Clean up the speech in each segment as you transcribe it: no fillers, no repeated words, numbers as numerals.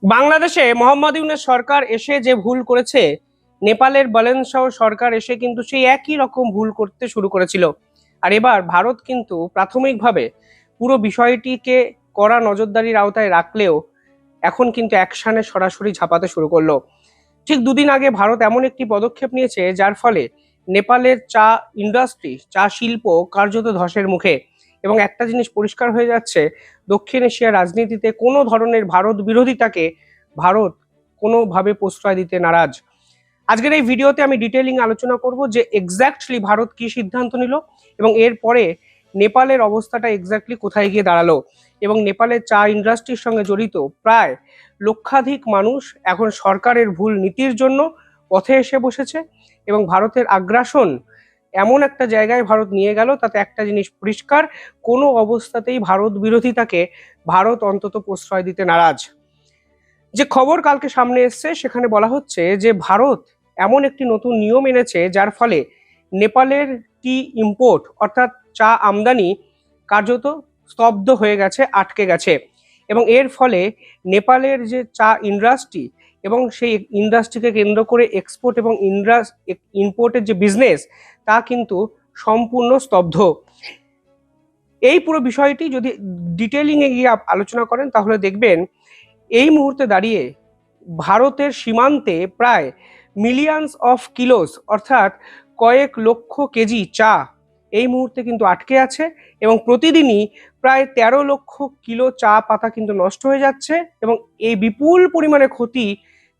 বাংলাদেশে মোহাম্মদ ইউনূস সরকার এসে যে ভুল করেছে, নেপালের বলেনসহ সরকার এসে কিন্তু সেই একই রকম ভুল করতে শুরু করেছিল। আর এবার ভারত কিন্তু প্রাথমিকভাবে পুরো বিষয়টিকে কড়া নজরদারির আওতায় রাখলেও এখন কিন্তু অ্যাকশনে সরাসরি ঝাঁপাতে শুরু করলো। ঠিক দুদিন আগে ভারত এমন একটি পদক্ষেপ নিয়েছে যার ফলে নেপালের চা ইন্ডাস্ট্রি, চা শিল্প কার্যত ধসের মুখে। এবং একটা জিনিস পরিষ্কার হয়ে যাচ্ছে, দক্ষিণ এশিয়ার রাজনীতিতে কোনো ধরনের ভারত বিরোধিতাকে ভারত কোনোভাবে প্রশ্রয় দিতে নারাজ। আজকের এই ভিডিওতে আমি ডিটেইলিং আলোচনা করব যে এক্স্যাক্টলি ভারত কি সিদ্ধান্ত নিল এবং এরপরে নেপালের অবস্থাটা এক্স্যাক্টলি কোথায় গিয়ে দাঁড়ালো, এবং নেপালের চা ইন্ডাস্ট্রির সঙ্গে জড়িত প্রায় লক্ষাধিক মানুষ এখন সরকারের ভুল নীতির জন্য পথে এসে বসেছে। এবং ভারতের আগ্রাসন এমন একটা জায়গায় ভারত নিয়ে গেল, তাতে একটা জিনিস পরিষ্কার, কোনো অবস্থাতেই ভারত বিরোধিতাকে ভারত অন্তত প্রশ্রয় দিতে নারাজ। যে খবর কালকে সামনে এসছে সেখানে বলা হচ্ছে যে ভারত এমন একটি নতুন নিয়ম এনেছে যার ফলে নেপালের টি ইম্পোর্ট অর্থাৎ চা আমদানি কার্যত স্তব্ধ হয়ে গেছে, আটকে গেছে। এবং এর ফলে নেপালের যে চা ইন্ডাস্ট্রি এবং সেই ইন্ডাস্ট্রিকে কেন্দ্র করে এক্সপোর্ট এবং ইম্পোর্টের যে বিজনেস, তা কিন্তু সম্পূর্ণ স্তব্ধ। এই পুরো বিষয়টি যদি ডিটেলিংয়ে গিয়ে আলোচনা করেন তাহলে দেখবেন এই মুহূর্তে দাঁড়িয়ে ভারতের সীমান্তে প্রায় মিলিয়নস অফ কিলোস অর্থাৎ কয়েক লক্ষ কেজি চা এই মুহূর্তে কিন্তু আটকে আছে। এবং প্রতিদিনই প্রায় 13 লক্ষ কিলো চা পাতা কিন্তু নষ্ট হয়ে যাচ্ছে। এবং এই বিপুল পরিমাণে ক্ষতি,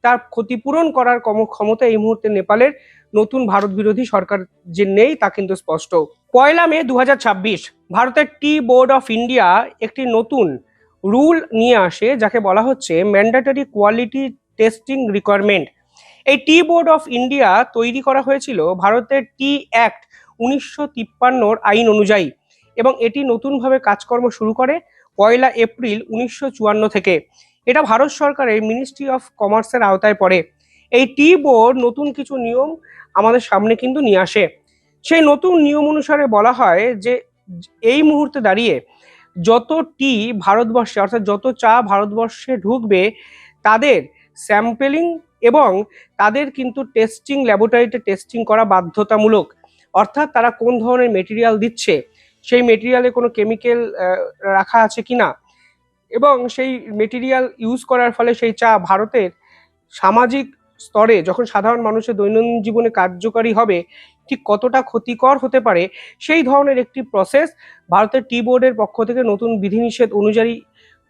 তার ক্ষতিপূরণ করার ক্ষমতা এই মুহূর্তে নেপালের নতুন ভারত বিরোধী সরকার যে নেই তা কিন্তু স্পষ্ট। 1 মে 2026 ভারতের টি বোর্ড অফ ইন্ডিয়া একটি নতুন রুল নিয়ে আসে যাকে বলা হচ্ছে ম্যান্ডেটরি কোয়ালিটি টেস্টিং রিকোয়ারমেন্ট। এই টি বোর্ড অফ ইন্ডিয়া তৈরি করা হয়েছিল ভারতের টি অ্যাক্ট 1953 আইন অনুযায়ী, এবং এটি নতুনভাবে কাজকর্ম শুরু করে 1 এপ্রিল 1954 থেকে। এটা ভারত সরকারের মিনিস্ট্রি অফ কমার্সের আওতায় পড়ে। এই টি বোর্ড নতুন কিছু নিয়ম আমাদের সামনে কিন্তু নিয়ে আসে। সেই নতুন নিয়ম অনুসারে বলা হয় যে এই মুহূর্তে দাঁড়িয়ে যত টি ভারতবর্ষে অর্থাৎ যত চা ভারতবর্ষে ঢুকবে তাদের স্যাম্পেলিং এবং তাদের কিন্তু টেস্টিং ল্যাবরেটরিতে টেস্টিং করা বাধ্যতামূলক। অর্থাৎ তারা কোন ধরনের মেটেরিয়াল দিচ্ছে, সেই মেটেরিয়ালে কোনো কেমিক্যাল রাখা আছে কিনা, এবং সেই মেটেরিয়াল ইউজ করার ফলে সেই চা ভারতের সামাজিক স্তরে যখন সাধারণ মানুষের দৈনন্দিন জীবনে কার্যকারী হবে ঠিক কতটা ক্ষতিকর হতে পারে, সেই ধরনের একটি প্রসেস ভারতের টি বোর্ডের পক্ষ থেকে নতুন বিধিনিষেধ অনুযায়ী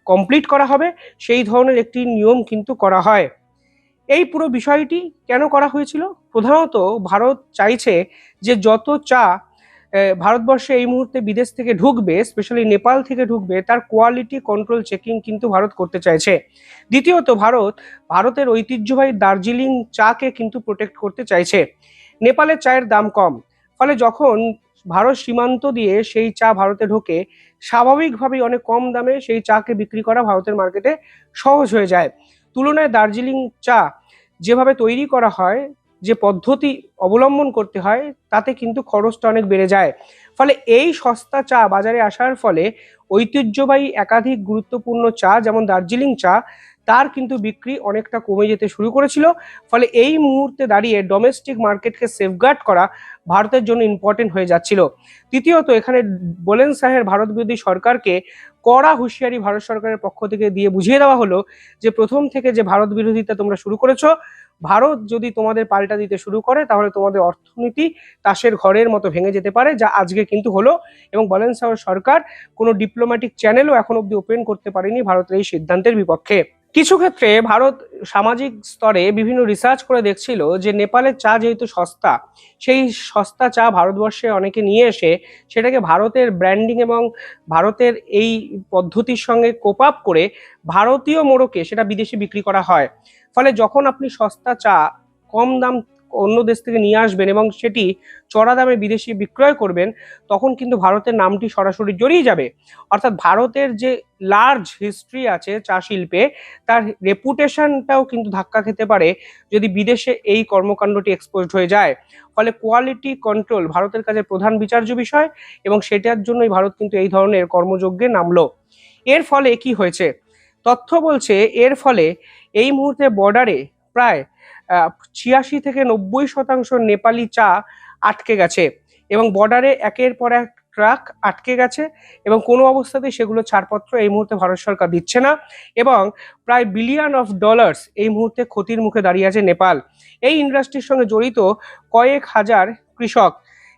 কমপ্লিট করা হবে। সেই ধরনের একটি নিয়ম কিন্তু করা হয়। এই পুরো বিষয়টি কেন করা হয়েছিল? প্রধানত ভারত চাইছে যে যত চা ভারতবর্ষে এই মুহূর্তে বিদেশ থেকে ঢুকবে, স্পেশালি নেপাল থেকে ঢুকবে, তার কোয়ালিটি কন্ট্রোল চেকিং কিন্তু ভারত করতে চাইছে। দ্বিতীয়ত ভারতের ঐতিহ্যবাহী দার্জিলিং চাকে কিন্তু প্রোটেক্ট করতে চাইছে। নেপালের চায়ের দাম কম, ফলে যখন ভারত সীমান্ত দিয়ে সেই চা ভারতে ঢোকে, স্বাভাবিকভাবেই অনেক কম দামে সেই চাকে বিক্রি করা ভারতের মার্কেটে সহজ হয়ে যায়। তুলনায় দার্জিলিং চা যেভাবে তৈরি করা হয়, যে পদ্ধতি অবলম্বন করতে হয়, তাতে কিন্তু খরচটা অনেক বেড়ে যায়। ফলে এই সস্তা চা বাজারে আসার ফলে ঐতিহ্যবাহী একাধিক গুরুত্বপূর্ণ চা যেমন দার্জিলিং চা, তার কিন্তু বিক্রি অনেকটা কমে যেতে শুরু করেছিল। ফলে এই মুহূর্তে দাঁড়িয়ে ডোমেস্টিক মার্কেটকে সেফগার্ড করা ভারতের জন্য ইম্পর্টেন্ট হয়ে যাচ্ছিল। তৃতীয়ত এখানে বোলেন শাহের ভারত বিরোধী সরকারকে কড়া হুঁশিয়ারি ভারত সরকারের পক্ষ থেকে দিয়ে বুঝিয়ে দেওয়া হলো যে প্রথম থেকে যে ভারত বিরোধিতা তোমরা শুরু করেছো, ভারত যদি তোমাদের পাল্টা দিতে শুরু করে তাহলে তোমাদের অর্থনীতি তাসের ঘরের মতো ভেঙে যেতে পারে, যা আজকে কিন্তু হলো। এবং বলেন সরকার কোনো ডিপ্লোম্যাটিক চ্যানেলও এখন অব্দি ওপেন করতে পারেনি ভারতের এই সিদ্ধান্তের বিপক্ষে। কিছু ক্ষেত্রে ভারত সামাজিক স্তরে বিভিন্ন রিসার্চ করে দেখছিল যে নেপালের চা যেহেতু সস্তা, সেই সস্তা চা ভারতবর্ষে অনেকে নিয়ে এসে সেটাকে ভারতের ব্র্যান্ডিং এবং ভারতের এই পদ্ধতির সঙ্গে কোপ আপ করে ভারতীয় মোড়কে সেটা বিদেশে বিক্রি করা হয়। ফলে যখন আপনি সস্তা চা কম দাম অন্য দেশ থেকে নিয়ে আসবেন এবং সেটি চড়া দামে বিদেশি বিক্রয় করবেন, তখন কিন্তু ভারতের নামটি সরাসরি জড়িয়ে যাবে। অর্থাৎ ভারতের যে লার্জ হিস্ট্রি আছে চা শিল্পে, তার রেপুটেশনটাও কিন্তু ধাক্কা খেতে পারে যদি বিদেশে এই কর্মকাণ্ডটি এক্সপোজড হয়ে যায়। ফলে কোয়ালিটি কন্ট্রোল ভারতের কাছে প্রধান বিচার্য বিষয়, এবং সেটার জন্যই ভারত কিন্তু এই ধরনের কর্মযজ্ঞে নামলো। এর ফলে কি হয়েছে, তথ্য বলছে এর ফলে এই মুহূর্তে বর্ডারে প্রায় 86 থেকে 90% নেপালি চা আটকে গেছে এবং বর্ডারে একের পর এক ট্রাক আটকে গেছে এবং কোনো অবস্থাতেই সেগুলো ছাড়পত্র এই মুহূর্তে ভারত সরকার দিচ্ছে না এবং প্রায় বিলিয়ন অফ ডলার্স এই মুহূর্তে ক্ষতির মুখে দাঁড়িয়ে আছে নেপাল। এই ইন্ডাস্ট্রির সঙ্গে জড়িত কয়েক হাজার কৃষক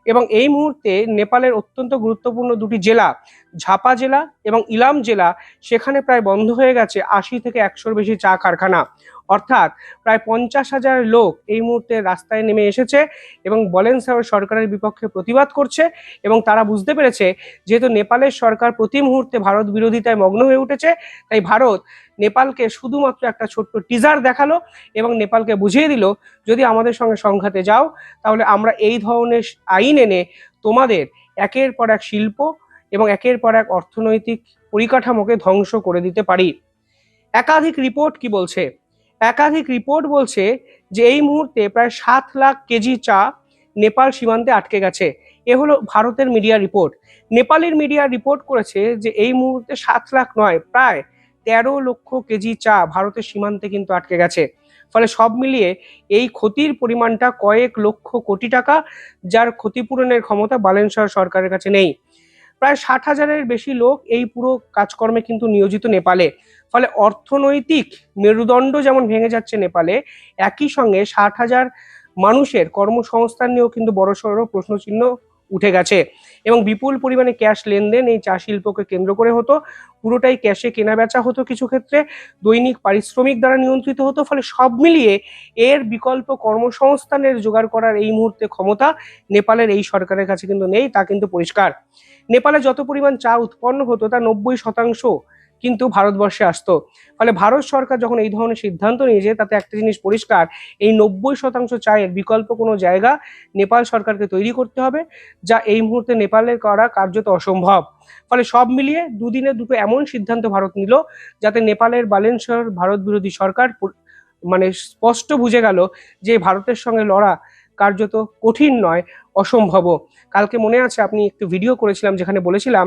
এবং এই মুহূর্তে নেপালের অত্যন্ত গুরুত্বপূর্ণ দুটি জেলা, ঝাপা জেলা এবং ইলাম জেলা, সেখানে প্রায় বন্ধ হয়ে গেছে 80 থেকে 100-র বেশি চা কারখানা। অর্থাৎ প্রায় 50,000 লোক এই মুহূর্তে রাস্তায় নেমে এসেছে এবং বলেন্সাওয়ার সরকারের বিপক্ষে প্রতিবাদ করছে এবং তারা বুঝতে পেরেছে যেহেতু নেপালের সরকার প্রতি মুহূর্তে ভারত বিরোধিতায় মগ্ন হয়ে উঠেছে, তাই ভারত নেপালকে শুধুমাত্র একটা ছোট্ট টিজার দেখালো এবং নেপালকে বুঝিয়ে দিল যদি আমাদের সঙ্গে সংঘাতে যাও তাহলে আমরা এই ধরনের আইন এনে তোমাদের একের পর এক শিল্প এবং একের পর এক অর্থনৈতিক পরিকাঠামোকে ধ্বংস করে দিতে পারি। একাধিক রিপোর্ট কি বলছে? একাধিক রিপোর্ট বলছে যে এই মুহূর্তে প্রায় 7 লাখ কেজি চা নেপাল সীমান্তে আটকে গেছে। এ হলো ভারতের মিডিয়া রিপোর্ট। নেপালের মিডিয়া রিপোর্ট করেছে যে এই মুহূর্তে 7 লাখ নয়, প্রায় 13 লক্ষ কেজি চা ভারতের সীমান্তে কিন্তু আটকে গেছে। ফলে সব মিলিয়ে এই ক্ষতির পরিমাণটা কয়েক লক্ষ কোটি টাকা, যার ক্ষতিপূরণের ক্ষমতা বালেনশাওয়ার সরকারের কাছে নেই। প্রায় 60,000-এর বেশি লোক এই পুরো কাজকর্মে কিন্তু নিয়োজিত নেপালে। ফলে অর্থনৈতিক মেরুদণ্ড যেমন ভেঙে যাচ্ছে নেপালে, একই সঙ্গে 60,000 মানুষের কর্মসংস্থান নিয়েও কিন্তু বড়সড় প্রশ্নচিহ্ন উঠে গেছে এবং বিপুল পরিমাণে ক্যাশ লেনদেন এই চা শিল্পকে কেন্দ্র করে হতো। পুরোটাই ক্যাশে কেনা বেচা হতো, কিছু ক্ষেত্রে দৈনিক পারিশ্রমিক দ্বারা নিয়ন্ত্রিত হতো। ফলে সব মিলিয়ে এর বিকল্প কর্মসংস্থানের জোগাড় করার এই মুহূর্তে ক্ষমতা নেপালের এই সরকারের কাছে কিন্তু নেই, তা কিন্তু পরিষ্কার। নেপালে যত পরিমাণ চা উৎপন্ন হতো তার 90% কিন্তু ভারতবর্ষে আসতো। ফলে ভারত সরকার যখন এই ধরনের সিদ্ধান্ত নিয়েছে তাতে একটা জিনিস পরিষ্কার, এই 90% চায়ের বিকল্প কোনো জায়গা নেপাল সরকারকে তৈরি করতে হবে, যা এই মুহূর্তে নেপালের করা কার্যত অসম্ভব। ফলে সব মিলিয়ে দুদিনে দুটো এমন সিদ্ধান্ত ভারত নিল যাতে নেপালের বালেনশাওয়ার ভারত বিরোধী সরকার মানে স্পষ্ট বুঝে গেল যে ভারতের সঙ্গে লড়া কার্যত কঠিন নয়, অসম্ভব। কালকে মনে আছে আপনি একটু ভিডিও করেছিলাম যেখানে বলেছিলাম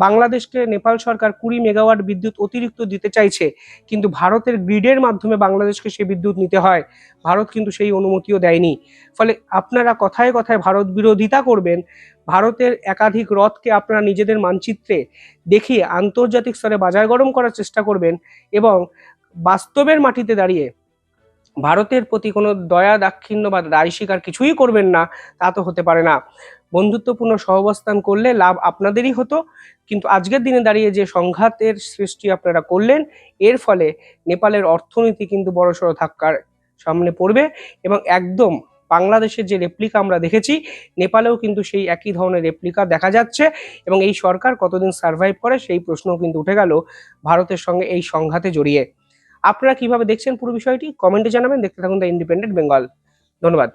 বাংলাদেশকে নেপাল সরকার 20 মেগাওয়াট বিদ্যুৎ অতিরিক্ত দিতে চাইছে, কিন্তু ভারতের গ্রিডের মাধ্যমে বাংলাদেশকে সেই বিদ্যুৎ নিতে হয়। ভারত কিন্তু সেই অনুমতিও দেয়নি। ফলে আপনারা কথায় কথায় ভারত বিরোধিতা করবেন, ভারতের একাধিক হ্রদকে আপনারা নিজেদের মানচিত্রে দেখিয়ে আন্তর্জাতিক স্তরে বাজার গরম করার চেষ্টা করবেন এবং বাস্তবের মাটিতে দাঁড়িয়ে ভারতের প্রতি কোনো দয়া দাক্ষিণ্য বা দায় স্বীকার কিছুই করবেন না, তা তো হতে পারে না। বন্ধুত্বপূর্ণ সহাবস্থান করলে লাভ আপনাদেরই হতো, কিন্তু আজকের দিনে দাঁড়িয়ে যে সংঘাতের সৃষ্টি আপনারা করলেন, এর ফলে নেপালের অর্থনীতি কিন্তু বড়সড় ধাক্কার সামনে পড়বে এবং একদম বাংলাদেশের যে রেপ্লিকা আমরা দেখেছি, নেপালেও কিন্তু সেই একই ধরনের রেপ্লিকা দেখা যাচ্ছে এবং এই সরকার কতদিন সার্ভাইভ করে সেই প্রশ্নও কিন্তু উঠে গেল ভারতের সঙ্গে এই সংঘাতে জড়িয়ে। আপনারা কিভাবে দেখছেন পুরো বিষয়টি কমেন্টে জানাবেন। দেখতে থাকুন দ্য ইন্ডিপেন্ডেন্ট বেঙ্গল। ধন্যবাদ।